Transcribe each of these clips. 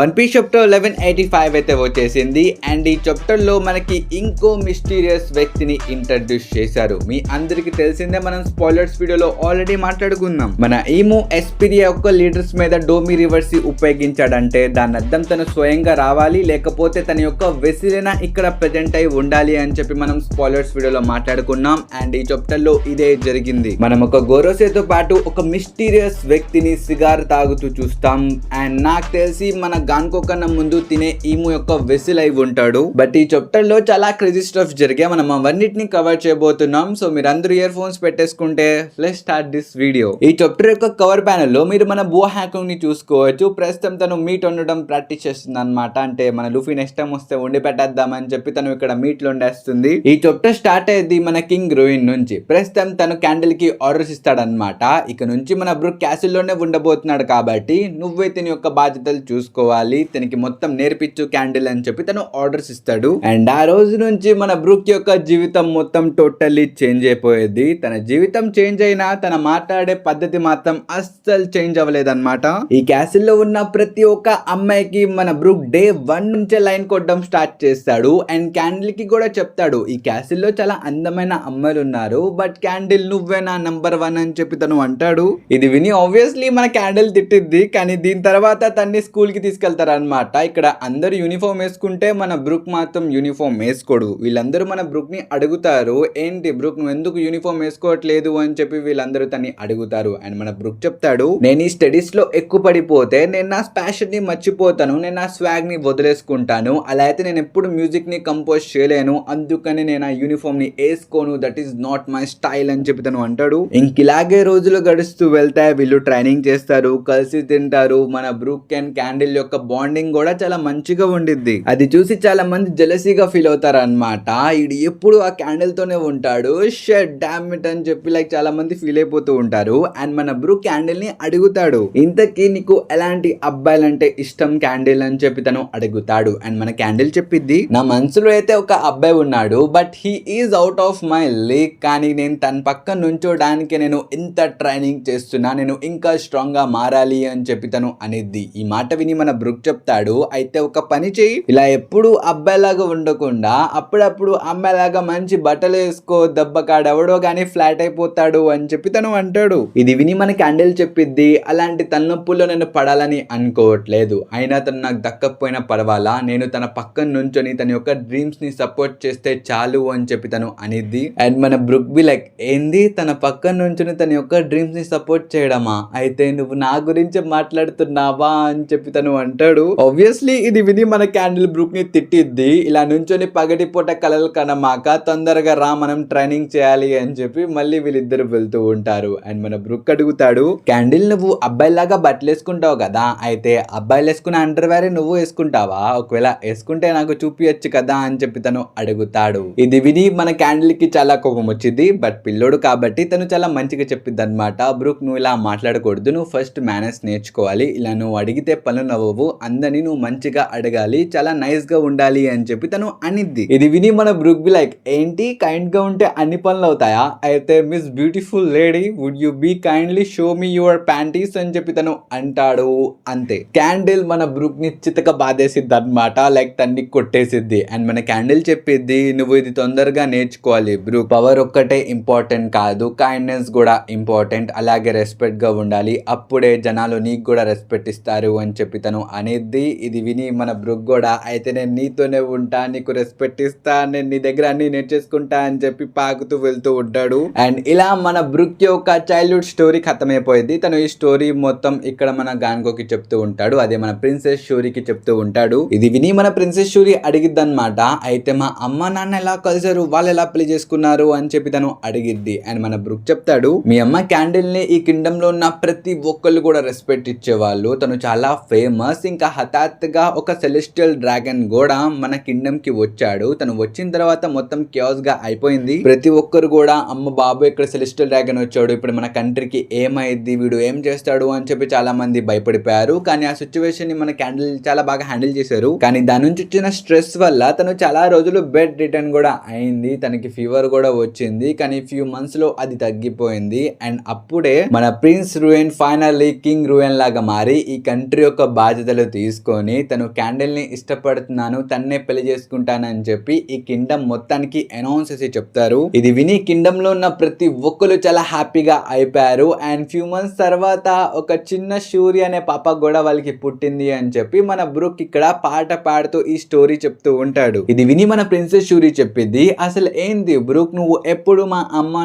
One piece chapter 1185 అయితే వచ్చేసింది. And ఈ చాప్టర్ లో మనకి ఇంకో మిస్టీరియస్ వ్యక్తిని ఇంట్రడ్యూస్ చేశారు. మీ అందరికి తెలిసిందే, మనం స్పాయిలర్స్ వీడియోలో ఆల్రెడీ మాట్లాడుకున్నాం. మన ఈము ఎస్పిరియా యొక్క లీడర్స్ మీద డోమి రివర్స్ ఉపయోగించాడంటే దాని అర్థం తను స్వయంగా రావాలి, లేకపోతే తన యొక్క వెసిలైనా ఇక్కడ ప్రెజెంట్ అయి ఉండాలి అని చెప్పి మనం స్పాయిలర్స్ వీడియోలో మాట్లాడుకున్నాం. అండ్ ఈ చాప్టర్ లో ఇదే జరిగింది. మనం ఒక గోరోసేతో పాటు ఒక మిస్టీరియస్ వ్యక్తిని సిగార్ తాగుతూ చూస్తాం. అండ్ నాకు తెలిసి మన గాన్కో కన్నా ముందు తినే ఈము యొక్క వెసిల్ అయి ఉంటాడు. బట్ ఈ చాప్టర్ లో చాలా క్రేజీ స్టఫ్ జరిగే మనం అవన్నిటిని కవర్ చేయబోతున్నాం. సో మీరు అందరూ ఇయర్ ఫోన్స్ పెట్టేసుకుంటే లెట్స్ స్టార్ట్ దిస్ వీడియో. ఈ చాప్టర్ యొక్క కవర్ ప్యానెల్ లో మీరు మన బువా హ్యాకింగ్ ని చూసుకోవచ్చు. ప్రస్తుతం తను మీట్ వండడం ప్రాక్టీస్ చేస్తుంది అనమాట. అంటే మన లూఫీ నెక్స్ట్ టైం వస్తే వండి పెట్టేద్దామని చెప్పి తను ఇక్కడ మీట్ లో వండేస్తుంది. ఈ చాప్టర్ స్టార్ట్ అయ్యేది మన కింగ్ రూయిన్ నుంచి. ప్రస్తుతం తను క్యాండిల్ కి ఆర్డర్స్ ఇస్తాడనమాట. ఇక నుంచి మన బ్రూక్ క్యాసిల్ లోనే ఉండబోతున్నాడు కాబట్టి నువ్వే తన యొక్క బాధ్యతలు చూసుకోవాలి, తనకి మొత్తం నేర్పించు క్యాండిల్ అని చెప్పి తను ఆర్డర్స్ ఇస్తాడు. అండ్ ఆ రోజు నుంచి మన బ్రూక్ యొక్క జీవితం మొత్తం టోటల్లీ చేంజ్ అయిపోయేది. తన జీవితం చేంజ్ అయినా తన మాట్లాడే పద్ధతి మాత్రం అస్సలు చేంజ్ అవ్వలేదన్నమాట. ఈ క్యాసిల్ లో ఉన్న ప్రతి ఒక్క అమ్మాయికి మన బ్రూక్ డే 1 నుంచే లైన్ కొట్టడం స్టార్ట్ చేస్తాడు. అండ్ క్యాండిల్ కి కూడా చెప్తాడు, ఈ క్యాసిల్ లో చాలా అందమైన అమ్మాయిలు ఉన్నారు, బట్ క్యాండిల్ నువ్వే నా నంబర్ 1 అని చెప్పి తను అంటాడు. ఇది విని ఆబ్వియస్లీ మన క్యాండిల్ తిట్టిద్ది. కానీ దీని తర్వాత తన్ని స్కూల్ కి తీసుకెళ్తారనమాట. ఇక్కడ అందరు యూనిఫామ్ వేసుకుంటే మన బ్రూక్ మాత్రం యూనిఫామ్ వేసుకోడు. వీళ్ళందరూ మన బ్రూక్ ని అడుగుతారు, ఏంటి బ్రూక్ నువ్వు ఎందుకు యూనిఫామ్ వేసుకోవట్లేదు అని చెప్పి వీళ్ళందరూ తన్ని అడుగుతారు. అండ్ మన బ్రూక్ చెప్తాడు, నేను ఈ స్టడీస్ లో ఎక్కువ పడిపోతే నేను నా ప్యాషన్ ని మర్చిపోతాను, నేను నా స్వాగ్ ని వదిలేసుకుంటాను. అలా అయితే నేను ఎప్పుడు మ్యూజిక్ ని కంపోజ్ చేయలేను, అందుకని నేను ఆ యూనిఫామ్ ని వేసుకోను, that is not my style అని చెప్పి తను అంటాడు. ఇంకిలాగే రోజులు గడుస్తూ వెళ్తాయి. వీళ్ళు ట్రైనింగ్ చేస్తారు, కలిసి తింటారు. మన బ్రూక్ అండ్ క్యాండిల్ యొక్క బాండింగ్ కూడా చాలా మంచిగా ఉండిద్ది. అది చూసి చాలా మంది జెలసీగా ఫీల్ అవుతారు అనమాట. ఇది ఎప్పుడు ఆ క్యాండిల్ తోనే ఉంటాడు, షట్ డామ్ ఇట్ అని చెప్పి చాలా మంది ఫీల్ అయిపోతూ ఉంటారు. అండ్ మన బ్రూక్ క్యాండిల్ ని అడుగుతాడు, ఇంతకీ నీకు ఎలాంటి అబ్బాయిలంటే ఇష్టం క్యాండిల్ అని చెప్పి తను అడుగుతాడు. అండ్ మన క్యాండిల్ చెప్పిద్ది, నా మనసులో అయితే ఒక అబ్బాయి ఉన్నాడు, but he is out of my league. కానీ నేను తన పక్కన నుంచోడానికి నేను ఇంత ట్రైనింగ్ చేస్తున్నా, నేను ఇంకా స్ట్రాంగ్ గా మారాలి అని చెప్పి తను అనిద్ది. ఈ మాట విని మన బ్రూక్ చెప్తాడు, అయితే ఒక పని చెయ్యి, ఇలా ఎప్పుడు అబ్బాయిలాగా ఉండకుండా అప్పుడప్పుడు అమ్మాయిలాగా మంచి బట్టలు వేసుకో, దెబ్బకాడెవడో గానీ ఫ్లాట్ అయిపోతాడు అని చెప్పి తను అంటాడు. ఇది విని మన క్యాండిల్ చెప్పిద్ది, అలాంటి తలనొప్పుల్లో నేను పడాలని అనుకోవట్లేదు, అయినా తను నాకు దక్కకపోయినా పర్వాలా, నేను తన పక్కన నుంచొని తన యొక్క డ్రీమ్స్ ని సపోర్ట్ చేస్తే చాలు అని చెప్పి తను అనిద్ది. అండ్ మన బ్రూక్ బి లైక్, ఏంది తన పక్కన నుంచొని తన యొక్క డ్రీమ్స్ ని సపోర్ట్ చేయడమా, అయితే నువ్వు నా గురించి మాట్లాడుతున్నావా అని చెప్పి తను అంటాడు. ఆబ్వియస్లీ ఇది విని మన క్యాండిల్ బ్రూక్ ని తిట్టిద్ది, ఇలా నుంచొని పగటిపూట కలలు కనమాక తొందరగా రా మనం ట్రైనింగ్ చేయాలి అని చెప్పి మళ్ళీ వీళ్ళిద్దరు వెళ్తూ ఉంటారు. అండ్ మన బ్రూక్ అడుగుతాడు, క్యాండిల్ నువ్వు అబ్బాయిలాగా బట్టలు వేసుకుంటావు కదా, అయితే అబ్బాయిలు వేసుకున్న అండర్ వేర్ నువ్వు వేసుకుంటావా, ఒకవేళ వేసుకుంటే నాకు చూపించచ్చు కదా అని చెప్పి తను అడుగుతాడు. ఇది విని మన క్యాండిల్ కి చాలా కోపం వచ్చింది. బట్ పిల్లోడు కాబట్టి తను చాలా మంచిగా చెప్పిద్ది అనమాట, బ్రూక్ నువ్వు ఇలా మాట్లాడకూడదు, నువ్వు ఫస్ట్ మేనర్స్ నేర్చుకోవాలి, ఇలా నువ్వు అడిగితే పనులు నవ్వవు, అందరినీ నువ్వు మంచిగా అడగాలి, చాలా నైస్ గా ఉండాలి అని చెప్పి తను అనిద్ది. ఇది విని మన బ్రూక్ బి లైక్, ఏంటి కైండ్ గా ఉంటే అన్ని పనులు అవుతాయా, అయితే miss beautiful lady would you be kindly show me your panties అని చెప్పి తను అంటాడు. అంతే, క్యాండిల్ మన బ్రూక్ ని చితక బాధేసిద్ది అనమాట, తన్ని కొట్టేసిద్ది. అండ్ మన క్యాండిల్ చెప్పిద్ది, నువ్వు ఇది తొందరగా నేర్చుకోవాలి బ్రూక్, పవర్ ఒక్కటే ఇంపార్టెంట్ కాదు, కైండ్నెస్ కూడా ఇంపార్టెంట్, అలాగే రెస్పెక్ట్ గా ఉండాలి, అప్పుడే జనాలు నీకు కూడా రెస్పెక్ట్ ఇస్తారు అని చెప్పి తను అనేది. ఇది విని మన బ్రూక్ కూడా, అయితే నేను నీతోనే ఉంటా, నీకు రెస్పెక్ట్ ఇస్తా, నేను నీ దగ్గర అన్ని నేర్చేసుకుంటా అని చెప్పి పాకుతూ వెళ్తూ ఉంటాడు. అండ్ ఇలా మన బ్రూక్ యొక్క చైల్డ్హుడ్ స్టోరీ ఖతం అయిపోయింది. తను ఈ స్టోరీ మొత్తం ఇక్కడ మన గాన్కోకి చెప్తూ ఉంటాడు, అదే మన ప్రిన్సెస్ షూరికి చెప్తూ ఉంటాడు. ఇది విని మన ప్రిన్సెస్ షూరి అడిగిద్ది అనమాట, అయితే మా అమ్మ నాన్న ఎలా కలిసారు, వాళ్ళు ఎలా పెళ్లి చేసుకున్నారు అని చెప్పి తను అడిగిద్ది. అండ్ మన బ్రూక్ చెప్తాడు, మీ అమ్మ క్యాండిల్ ని ఈ కింగ్డమ్ లో ఉన్న ప్రతి ఒక్కళ్ళు కూడా రెస్పెక్ట్ ఇచ్చేవాళ్ళు, తను చాలా ఫేమస్, ఇంకా హఠాత్తుగా ఒక సెలెస్టియల్ డ్రాగన్ కూడా మన కింగ్డమ్ కి వచ్చాడు, తను వచ్చిన తర్వాత మొత్తం క్యాస్ గా అయిపోయింది, ప్రతి ఒక్కరు కూడా అమ్మ బాబు ఇక్కడ సెలెస్టియల్ డ్రాగన్ వచ్చాడు, ఇప్పుడు మన కంట్రీకి ఏమైంది, వీడు ఏం చేస్తాడు అని చెప్పి చాలా మంది భయపడిపోయారు. కానీ ఆ సిచ్యువేషన్ ని మన క్యాండిల్ చాలా బాగా హ్యాండిల్ చేశారు. కానీ దాని నుంచి వచ్చిన స్ట్రెస్ వల్ల తను చాలా రోజులు బెడ్ రిటర్న్ కూడా అయింది, తనకి ఫీవర్ కూడా వచ్చింది, కానీ ఫ్యూ మంత్స్ లో అది తగ్గిపోయింది. అండ్ అప్పుడే మన ప్రిన్స్ రూయన్ ఫైనల్లీ కింగ్ రూయన్ లాగా మారి ఈ కంట్రీ యొక్క బాధ్యత బాధ్యతలు తీసుకొని తను క్యాండిల్ ని ఇష్టపడుతున్నాను, తన్నే పెళ్లి చేసుకుంటానని చెప్పి ఈ కింగ్డమ్ మొత్తానికి అనౌన్స్ చేసి చెప్తారు. ఇది విని కింగ్డమ్ లో ఉన్న ప్రతి ఒక్కరు చాలా హ్యాపీగా అయిపోయారు. అండ్ ఫ్యూ మంత్స్ తర్వాత ఒక చిన్న షూరి అనే పాప కూడా వాళ్ళకి పుట్టింది అని చెప్పి మన బ్రూక్ ఇక్కడ పాట పాడుతూ ఈ స్టోరీ చెప్తూ ఉంటాడు. ఇది విని మన ప్రిన్సెస్ షూరి చెప్పింది, అసలు ఏంది బ్రూక్, నువ్వు ఎప్పుడు మా అమ్మ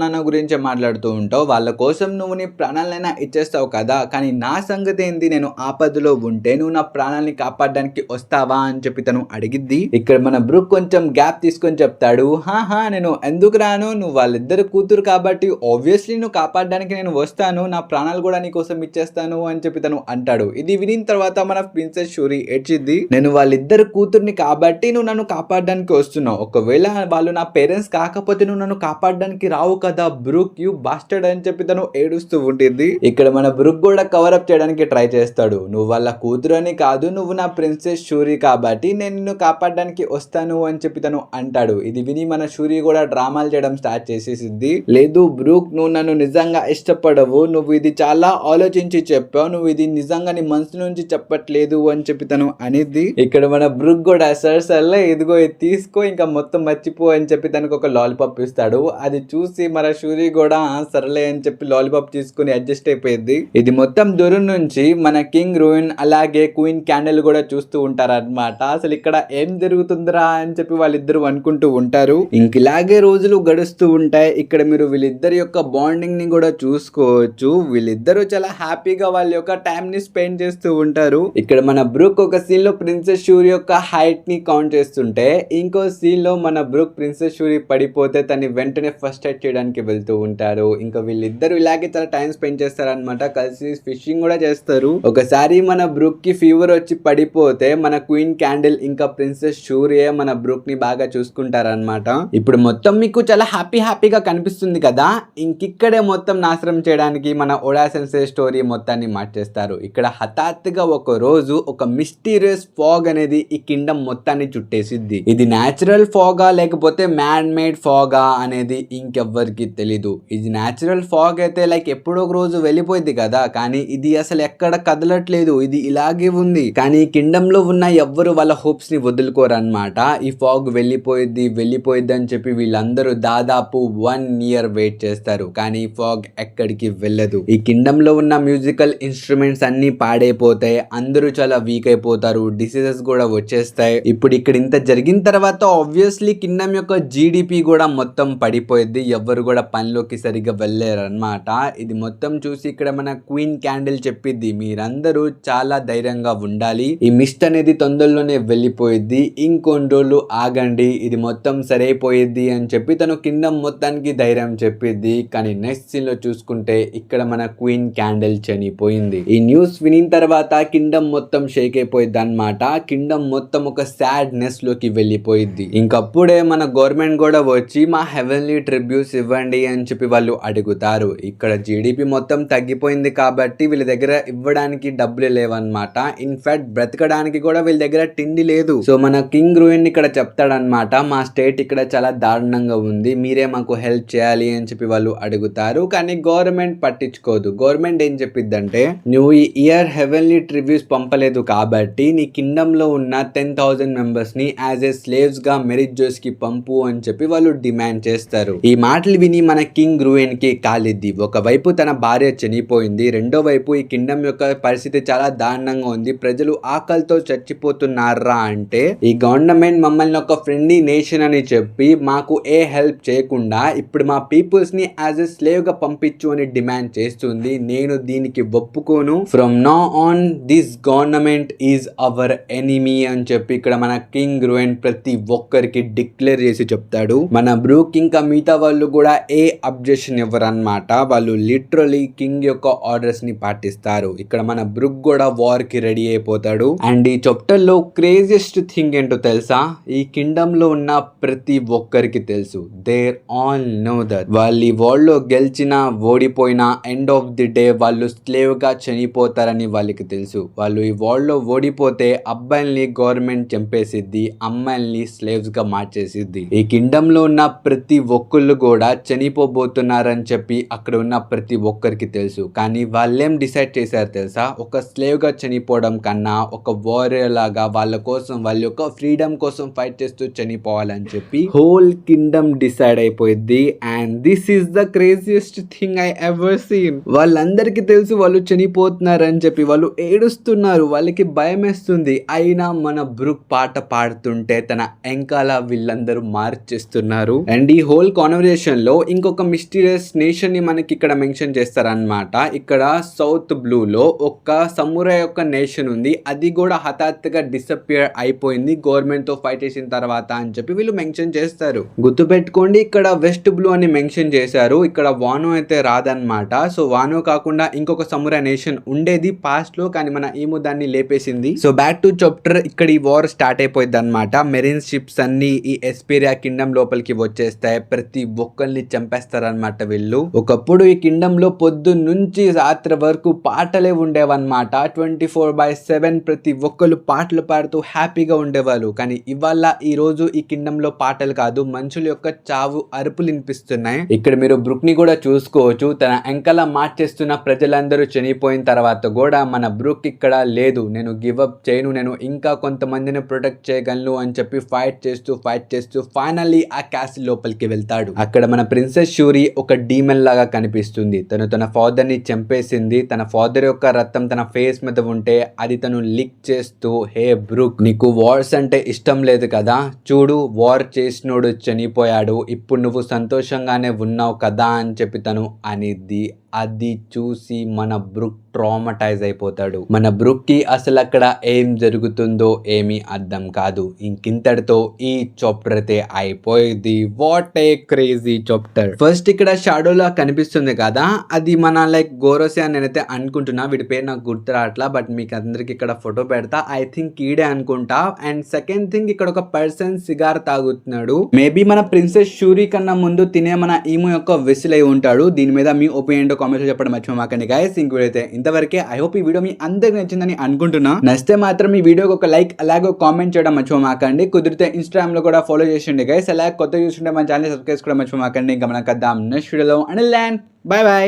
నాన్న గురించి మాట్లాడుతూ ఉంటావు, వాళ్ళ కోసం నువ్వు నీ ప్రాణాలైనా ఇచ్చేస్తావు కదా, కానీ నా సంగతి ఏంది, నేను ఆపదలో ఉంటే నువ్వు నా ప్రాణాలని కాపాడడానికి వస్తావా అని చెప్పి తను అడిగిద్ది. ఇక్కడ మన బ్రూక్ కొంచెం గ్యాప్ తీసుకొని చెప్తాడు, హా నేను ఎందుకు రాను, నువ్వు వాళ్ళిద్దరు కూతురు కాబట్టి ఆబ్వియస్లీ నువ్వు కాపాడడానికి నేను వస్తాను, నా ప్రాణాలు కూడా నీ కోసం ఇచ్చేస్తాను అని చెప్పి తను అంటాడు. ఇది వినిన తర్వాత మన ప్రిన్సెస్ షూరి ఏడ్చిద్ది, నేను వాళ్ళిద్దరు కూతుర్ని కాబట్టి నువ్వు నన్ను కాపాడడానికి వస్తున్నావు, ఒకవేళ వాళ్ళు నా పేరెంట్స్ కాకపోతే నువ్వు నన్ను కాపాడడానికి రావు కదా బ్రూక్, యూ బాస్టర్డ్ అని చెప్పి తను ఏడుస్తూ ఉంటుంది. ఇక్కడ మన బ్రూక్ కూడా కవరప్ చేయడానికి ట్రై చేస్తాడు, నువ్వు వాళ్ళ కూతురు అని కాదు, నువ్వు నా ప్రిన్సెస్ షూరి కాబట్టి నేను నిన్ను కాపాడడానికి వస్తాను అని చెప్పి తను అంటాడు. ఇది విని మన షూరి కూడా డ్రామాలు చేయడం స్టార్ట్ చేసేసింది, లేదు బ్రూక్ నువ్వు నన్ను నిజంగా ఇష్టపడవు, నువ్వు ఇది చాలా ఆలోచించి చెప్పావు, నువ్వు ఇది నిజంగా నీ మనసు నుంచి చెప్పట్లేదు అని చెప్పి తను అనిద్ది. ఇక్కడ మన బ్రూక్ కూడా సర్లే ఇదిగో ఇది తీసుకో, ఇంకా మొత్తం మర్చిపో అని చెప్పి తనకు ఒక లాలీపాప్ ఇస్తాడు. అది చూసి మన షూరి కూడా సర్లే అని చెప్పి లాలీపాప్ తీసుకుని అడ్జస్ట్ అయిపోయింది. ఇది మొత్తం దూరం నుంచి మన కింగ్ రూయిన్ అలాగే క్వీన్ క్యాండిల్ కూడా చూస్తూ ఉంటారన్నమాట. అసలు ఇక్కడ ఏం జరుగుతుందిరా అని చెప్పి వాళ్ళిద్దరు అనుకుంటూ ఉంటారు. ఇంకిలాగే రోజులు గడుస్తూ ఉంటాయి. ఇక్కడ మీరు వీళ్ళిద్దరి యొక్క బాండింగ్ ని కూడా చూసుకోవచ్చు. వీళ్ళిద్దరూ చాలా హ్యాపీగా వాళ్ళ యొక్క టైం ని స్పెండ్ చేస్తూ ఉంటారు. ఇక్కడ మన బ్రూక్ ఒక సీన్ లో ప్రిన్సెస్ షూరి యొక్క హైట్ ని కౌంట్ చేస్తుంటే, ఇంకో సీన్ లో మన బ్రూక్ ప్రిన్సెస్ షూరి పడిపోతే తన్ని వెంటనే ఫస్ట్ ఎయిడ్ చేయడానికి వెళ్తూ ఉంటారు. ఇంకా వీళ్ళిద్దరు ఇలాగే చాలా టైం స్పెండ్ చేస్తారనమాట, కలిసి ఫిషింగ్ కూడా చేస్తారు. ఒకసారి మన బ్రూక్ కి ఫీవర్ వచ్చి పడిపోతే మన క్వీన్ క్యాండిల్ ఇంకా ప్రిన్సెస్ షూరియే మన బ్రూక్ ని బాగా చూసుకుంటారనమాట. ఇప్పుడు మొత్తం మీకు చాలా హ్యాపీగా కనిపిస్తుంది కదా, ఇంకిక్కడే మొత్తం నాశనం చేయడానికి మన ఓడా సెన్సే స్టోరీ మొత్తాన్ని మార్చేస్తారు. ఇక్కడ హఠాత్తుగా ఒక రోజు ఒక మిస్టీరియస్ ఫాగ్ అనేది ఈ కింగ్డమ్ మొత్తాన్ని చుట్టేసిద్ది. ఇది న్యాచురల్ ఫాగా లేకపోతే మ్యాన్ మేడ్ ఫాగా అనేది ఇంకెవ్వరికి తెలీదు. ఇది న్యాచురల్ ఫాగ్ అయితే లైక్ ఎప్పుడో ఒక రోజు వెళ్ళిపోయింది కదా, కానీ ఇది అసలు ఎక్కడ కదలట్లేదు, ఇది ఇలాగే ఉంది. కానీ కింగ్డమ్ లో ఉన్న ఎవ్వరు వాళ్ళ హోప్స్ ని వదులుకోరన్నమాట. ఈ ఫాగ్ వెళ్ళిపోయిద్ది అని చెప్పి వీళ్ళందరూ దాదాపు 1 year వెయిట్ చేస్తారు, కానీ ఫాగ్ ఎక్కడికి వెళ్ళదు. ఈ కింగ్డమ్ లో ఉన్న మ్యూజికల్ ఇన్స్ట్రుమెంట్స్ అన్ని పాడైపోతాయి, అందరూ చాలా వీక్ అయిపోతారు, డిసీజెస్ కూడా వచ్చేస్తాయి. ఇప్పుడు ఇక్కడ ఇంత జరిగిన తర్వాత ఆబ్వియస్లీ కింగ్డమ్ యొక్క జీడిపి కూడా మొత్తం పడిపోయింది, ఎవ్వరు కూడా పనిలోకి సరిగ్గా వెళ్ళారు అనమాట. ఇది మొత్తం చూసి ఇక్కడ మన క్వీన్ క్యాండిల్ చెప్పిద్ది, మీరందరూ చాలా ధైర్యంగా ఉండాలి, ఈ మిస్ట్ అనేది తొందరలోనే వెళ్ళిపోయిద్ది, ఇంకొన్ని రోజులు ఆగండి, ఇది మొత్తం సరైపోయిద్ది అని చెప్పి తను కింగ్డమ్ మొత్తానికి ధైర్యం చెప్పిద్ది. కానీ నెక్స్ట్ సీన్ లో చూసుకుంటే ఇక్కడ మన క్వీన్ క్యాండిల్ చనిపోయింది. ఈ న్యూస్ వినిన తర్వాత కింగ్డమ్ మొత్తం షేక్ అయిపోయింది అనమాట. కింగ్డమ్ మొత్తం ఒక సాడ్నెస్ లోకి వెళ్ళిపోయింది. ఇంకప్పుడే మన గవర్నమెంట్ కూడా వచ్చి మా హెవెన్లీ ట్రిబ్యూట్స్ ఇవ్వండి అని చెప్పి వాళ్ళు అడుగుతారు. ఇక్కడ జీడిపి మొత్తం తగ్గిపోయింది కాబట్టి వీళ్ళ దగ్గర ఇవ్వడానికి డబ్బులు లేవన్నమాట. ఇన్ఫాక్ట్ బ్రతకడానికి కూడా వీళ్ళ దగ్గర తిండి లేదు. సో మన కింగ్ రూయిన్ ఇక్కడ చెప్తాడనమాట, మా స్టేట్ ఇక్కడ చాలా దారుణంగా ఉంది, మీరే మాకు హెల్ప్ చేయాలి అని చెప్పి వాళ్ళు అడుగుతారు. కానీ గవర్నమెంట్ పట్టించుకోదు. గవర్నమెంట్ ఏం చెప్పిద్దంటే, నువ్వు ఈ ఇయర్ హెవెన్లీ ట్రిబ్యూట్స్ పంపలేదు కాబట్టి నీ కింగ్డమ్ లో ఉన్న 10,000 మెంబర్స్ ని యాజ్ ఏ స్లేవ్స్ గా మెరిట్ జోస్ కి పంపు అని చెప్పి వాళ్ళు డిమాండ్ చేస్తారు. ఈ మాటలు విని మన కింగ్ రూయిన్ కి కాలిద్ది. ఒకవైపు తన భార్య చనిపోయింది, రెండో వైపు ఈ కింగ్డమ్ యొక్క పరిస్థితి చాలా దారుణంగా ఉంది, ప్రజలు ఆకలితో చచ్చిపోతున్నారా అంటే ఈ గవర్నమెంట్ మమ్మల్ని ఒక ఫ్రెండ్లీ నేషన్ అని చెప్పి మాకు ఏ హెల్ప్ చేయకుండా ఇప్పుడు మా పీపుల్స్ ని యాజ్ ఎ స్లేవ్ గా పంపించు అని డిమాండ్ చేస్తుంది. నేను దీనికి ఒప్పుకోను. From now on this government is our enemy అని చెప్పి ఇక్కడ మన కింగ్ రూయిన్ ప్రతి ఒక్కరికి డిక్లేర్ చేసి చెప్తాడు. మన బ్రూక్ ఇంకా మిగతా వాళ్ళు కూడా ఏ అబ్జెక్షన్ ఇవ్వరన్నమాట. వాళ్ళు లిటరలీ కింగ్ యొక్క ఆర్డర్స్ ని పాటిస్తారు. ఇక్కడ మన బ్రూక్ కూడా వార్ కి రెడీ అయిపోతాడు. అండ్ ఈ చాప్టర్ లో క్రేజియస్ట్ థింగ్ ఏంటో తెలుసా, ఈ కింగ్డమ్ లో ఉన్న ప్రతి ఒక్కరికి తెలుసు, దేర్ ఆల్ నో దట్ వాళ్ళు ఈ వరల్డ్ లో గెలిచినా ఓడిపోయినా ఎండ్ ఆఫ్ ది డే వాళ్ళు స్లేవ్ గా చనిపోతారని వాళ్ళకి తెలుసు. వాళ్ళు ఈ వరల్డ్ లో ఓడిపోతే అబ్బాయిల్ని గవర్నమెంట్ చంపేసిద్ది, అమ్మాయిల్ని స్లేవ్స్ గా మార్చేసిద్ది. ఈ కింగ్డమ్ లో ఉన్న ప్రతి ఒక్కళ్ళు కూడా చనిపోబోతున్నారని చెప్పి అక్కడ ఉన్న ప్రతి ఒక్కరికి తెలుసు. కానీ వాళ్ళేం డిసైడ్ చేశారు తెలుసా, ఒక స్లేవ్ స్లేవ్ గా చనిపోవడం కన్నా ఒక వారియర్ లాగా వాళ్ళ కోసం వాళ్ళ యొక్క ఫ్రీడమ్ కోసం ఫైట్ చేస్తూ చనిపోవాలని చెప్పి హోల్ కింగ్డమ్ డిసైడ్ అయిపోయింది. And this is the craziest thing I ever seen. వాళ్ళందరికీ తెలుసు వాళ్ళు చనిపోతున్నారని చెప్పి వాళ్ళు ఏడుస్తున్నారు, వాళ్ళకి భయం వేస్తుంది. అయినా మన బ్రూక్ పాట పాడుతుంటే తన ఎంకాల వీళ్ళందరూ మార్చేస్తున్నారు. అండ్ ఈ హోల్ కాన్వర్సేషన్ లో ఇంకొక మిస్టీరియస్ నేషన్ ని మనకి ఇక్కడ మెన్షన్ చేస్తారనమాట. ఇక్కడ సౌత్ బ్లూ లో ఒక సమురాయ్ యొక్క నేషన్ ఉంది, అది కూడా హఠాత్తుగా డిసపియర్ అయిపోయింది గవర్నమెంట్ తో ఫైట్ చేసిన తర్వాత అని చెప్పి వీళ్ళు మెన్షన్ చేస్తారు. గుర్తుపెట్టుకోండి, ఇక్కడ వెస్ట్ బ్లూ అని మెన్షన్ చేశారు. ఇక్కడ వానో అయితే రాదనమాట. సో వానో కాకుండా ఇంకొక సమురాయ్ నేషన్ ఉండేది పాస్ట్ లో, కానీ మన ఈము దాన్ని లేపేసింది. So back to chapter. ఇక్కడ ఈ వార్ స్టార్ట్ అయిపోయింది అనమాట. మెరీన్ షిప్స్ అన్ని ఈ ఎస్పీరియా కింగ్డమ్ లోపలికి వచ్చేస్తాయి, ప్రతి ఒక్కరిని చంపేస్తారనమాట వీళ్ళు. ఒకప్పుడు ఈ కింగ్డమ్ లో పొద్దు నుంచి రాత్రి వరకు పాటలే ఉండేవన్నమాట. 24/7 ప్రతి ఒక్కరు పాటలు పాడుతూ హ్యాపీగా ఉండేవాళ్ళు. కానీ ఇవాళ ఈ రోజు ఈ కింగ్డమ్ లో పాటలు కాదు, మనుషుల యొక్క చావు అరుపులు వినిపిస్తున్నాయి. ఇక్కడ మీరు బ్రూక్ ని కూడా చూసుకోవచ్చు. తన ఎంకల మార్చేస్తున్న ప్రజలందరూ చనిపోయిన తర్వాత కూడా మన బ్రూక్ ఇక్కడ లేదు, నేను గివ్ అప్ చేయను, నేను ఇంకా కొంతమందిని ప్రొటెక్ట్ చేయగలను అని చెప్పి ఫైట్ చేస్తూ ఫైనల్లీ ఆ క్యాసిల్ లోపలికి వెళ్తాడు. అక్కడ మన ప్రిన్సెస్ షూరీ ఒక డీమన్ లాగా కనిపిస్తుంది. తను తన ఫాదర్ ని చంపేసింది. తన ఫాదర్ యొక్క రక్తం తన ఫేస్ మీద ఉంటే అది తను లిక్ చేస్తూ, హే బ్రూక్, నీకు వార్స్ అంటే ఇష్టం లేదు కదా, చూడు వార్ చేసినోడు చనిపోయాడు, ఇప్పుడు నువ్వు సంతోషంగానే ఉన్నావు కదా అని చెప్పి తను అనిద్ది. అది చూసి మన బ్రూక్ ట్రామటైజ్ అయిపోతాడు. మన బ్రూక్ కి అసలు అక్కడ ఏం జరుగుతుందో ఏమీ అర్థం కాదు. ఇంకింతటితో ఈ చాప్టర్ అయితే అయిపోయింది. What a crazy chapter. First ఇక్కడ షాడోలా కనిపిస్తుంది కదా, అది మన లైక్ గోరోసే అని నేనైతే అనుకుంటున్నా, వీడి పేరు నాకు గుర్తు రావట్లా, బట్ మీకు అందరికి ఇక్కడ ఫోటో పెడతా. ఐ థింక్ ఈడే అనుకుంటా. అండ్ సెకండ్ థింగ్, ఇక్కడ ఒక పర్సన్ సిగార్ తాగుతున్నాడు. మేబీ మన ప్రిన్సెస్ షూరీ కన్నా ముందు తినే మన ఈము యొక్క విసిల్ అయి ఉంటాడు. దీని మీద మీ ఒపీనియన్ కామెంట్స్ చెప్పడం మర్చిపోమాకండి గైస్. ఇంక వీడియో అయితే ఇంతవరకే. ఐ హోప్ ఈ వీడియో మీ అందరికి నచ్చిందని అనుకుంటున్నా. నచ్చితే మాత్రం ఈ వీడియోకి ఒక లైక్ అలాగే కామెంట్ చేయడం మర్చిపోమాకండి. కుదిరితే ఇన్స్టాగ్రామ్ లో కూడా ఫాలో చేసిండి గైస్. అలాగే కొత్త చూస్తుంటే మన ఛానల్ సబ్స్క్రైబ్ కూడా మర్చిపోమాకండి. ఇంకా మనం కద్దాం నెక్స్ట్ వీడియోలో. And by by.